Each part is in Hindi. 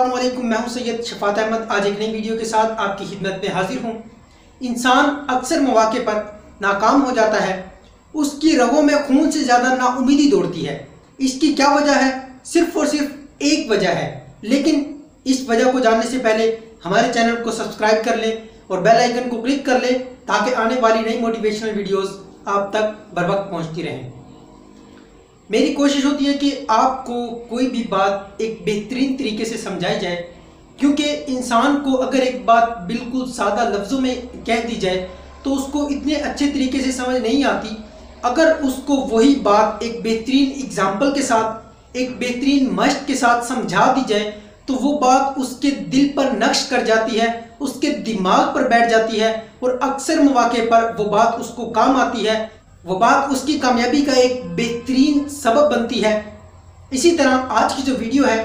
अस्सलामुअलैकुम, मैं हूं सैयद शफात अहमद। आज एक नई वीडियो के साथ आपकी खिदमत में हाजिर हूं। इंसान अक्सर मौके पर नाकाम हो जाता है, उसकी रगों में खून से ज़्यादा नाउमीदी दौड़ती है। इसकी क्या वजह है? सिर्फ और सिर्फ एक वजह है, लेकिन इस वजह को जानने से पहले हमारे चैनल को सब्सक्राइब कर लें और बेल आइकन को क्लिक कर लें ताकि आने वाली नई मोटिवेशनल वीडियोस आप तक बर वक्त पहुँचती रहें। मेरी कोशिश होती है कि आपको कोई भी बात एक बेहतरीन तरीके से समझाई जाए, क्योंकि इंसान को अगर एक बात बिल्कुल सादा लफ्ज़ों में कह दी जाए तो उसको इतने अच्छे तरीके से समझ नहीं आती। अगर उसको वही बात एक बेहतरीन एग्जाम्पल के साथ, एक बेहतरीन मश्क के साथ समझा दी जाए तो वो बात उसके दिल पर नक्श कर जाती है, उसके दिमाग पर बैठ जाती है और अक्सर मौके पर वो बात उसको काम आती है। वो बात उसकी कामयाबी का एक बेहतरीन सबब बनती है। इसी तरह आज की जो वीडियो है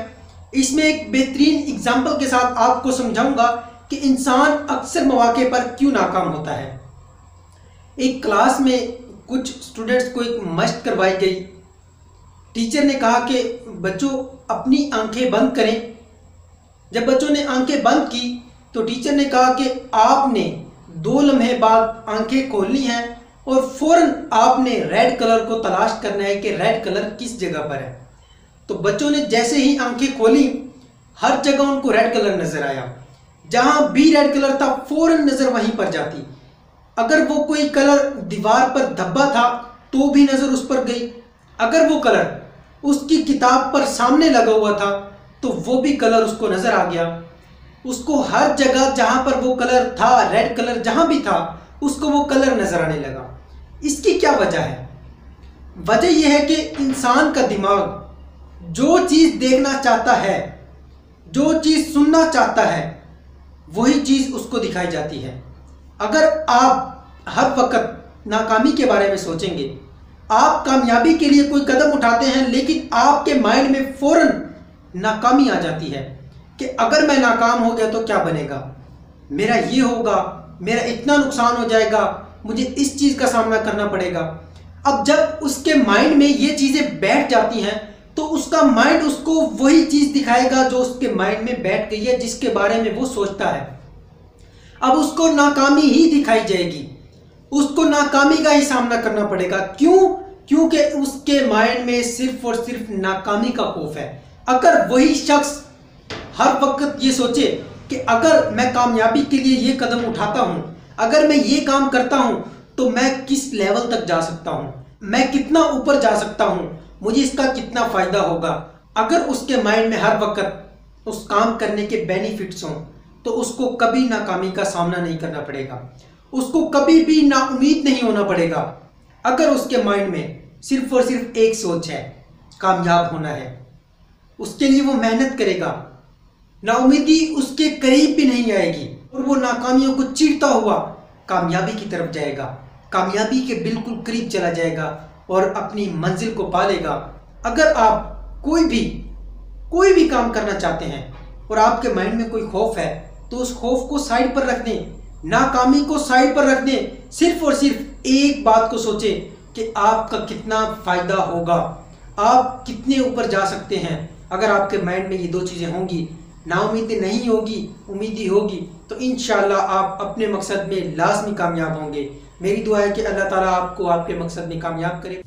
इसमें एक बेहतरीन एग्जाम्पल के साथ आपको समझाऊंगा कि इंसान अक्सर मौके पर क्यों नाकाम होता है। एक क्लास में कुछ स्टूडेंट्स को एक मश्क करवाई गई। टीचर ने कहा कि बच्चों अपनी आंखें बंद करें। जब बच्चों ने आंखें बंद की तो टीचर ने कहा कि आपने 2 लम्हे बाद आंखें खोलनी हैं और फौरन आपने रेड कलर को तलाश करना है कि रेड कलर किस जगह पर है। तो बच्चों ने जैसे ही आंखें खोली, हर जगह उनको रेड कलर नजर आया। जहां भी रेड कलर था फौरन नजर वहीं पर जाती। अगर वो कोई कलर दीवार पर धब्बा था तो भी नजर उस पर गई। अगर वो कलर उसकी किताब पर सामने लगा हुआ था तो वो भी कलर उसको नजर आ गया। उसको हर जगह जहां पर वो कलर था, रेड कलर जहां भी था, उसको वो कलर नजर आने लगा। इसकी क्या वजह है? वजह यह है कि इंसान का दिमाग जो चीज देखना चाहता है, जो चीज सुनना चाहता है, वही चीज उसको दिखाई जाती है। अगर आप हर वक्त नाकामी के बारे में सोचेंगे, आप कामयाबी के लिए कोई कदम उठाते हैं लेकिन आपके माइंड में फौरन नाकामी आ जाती है कि अगर मैं नाकाम हो गया तो क्या बनेगा, मेरा ये होगा, मेरा इतना नुकसान हो जाएगा, मुझे इस चीज़ का सामना करना पड़ेगा। अब जब उसके माइंड में ये चीज़ें बैठ जाती हैं तो उसका माइंड उसको वही चीज़ दिखाएगा जो उसके माइंड में बैठ गई है, जिसके बारे में वो सोचता है। अब उसको नाकामी ही दिखाई जाएगी, उसको नाकामी का ही सामना करना पड़ेगा। क्यों? क्योंकि उसके माइंड में सिर्फ और सिर्फ नाकामी का खौफ है। अगर वही शख्स हर वक्त ये सोचे कि अगर मैं कामयाबी के लिए ये कदम उठाता हूँ, अगर मैं ये काम करता हूँ तो मैं किस लेवल तक जा सकता हूँ, मैं कितना ऊपर जा सकता हूँ, मुझे इसका कितना फ़ायदा होगा। अगर उसके माइंड में हर वक्त उस काम करने के बेनिफिट्स हों तो उसको कभी नाकामी का सामना नहीं करना पड़ेगा, उसको कभी भी नाउमीद नहीं होना पड़ेगा। अगर उसके माइंड में सिर्फ और सिर्फ एक सोच है, कामयाब होना है, उसके लिए वो मेहनत करेगा, नाउमीदी उसके करीब भी नहीं आएगी और वो नाकामियों को चीरता हुआ कामयाबी की तरफ जाएगा, कामयाबी के बिल्कुल करीब चला जाएगा और अपनी मंजिल को पा लेगा। अगर आप कोई भी काम करना चाहते हैं और आपके माइंड में कोई खौफ है तो उस खौफ को साइड पर रख दें, नाकामी को साइड पर रख दें। सिर्फ और सिर्फ एक बात को सोचें कि आपका कितना फ़ायदा होगा, आप कितने ऊपर जा सकते हैं। अगर आपके माइंड में ये 2 चीज़ें होंगी, नाउमीदी नहीं होगी, उम्मीदी होगी, तो इंशाल्लाह आप अपने मकसद में लाजमी कामयाब होंगे। मेरी दुआ है कि अल्लाह ताला आपको आपके मकसद में कामयाब करे।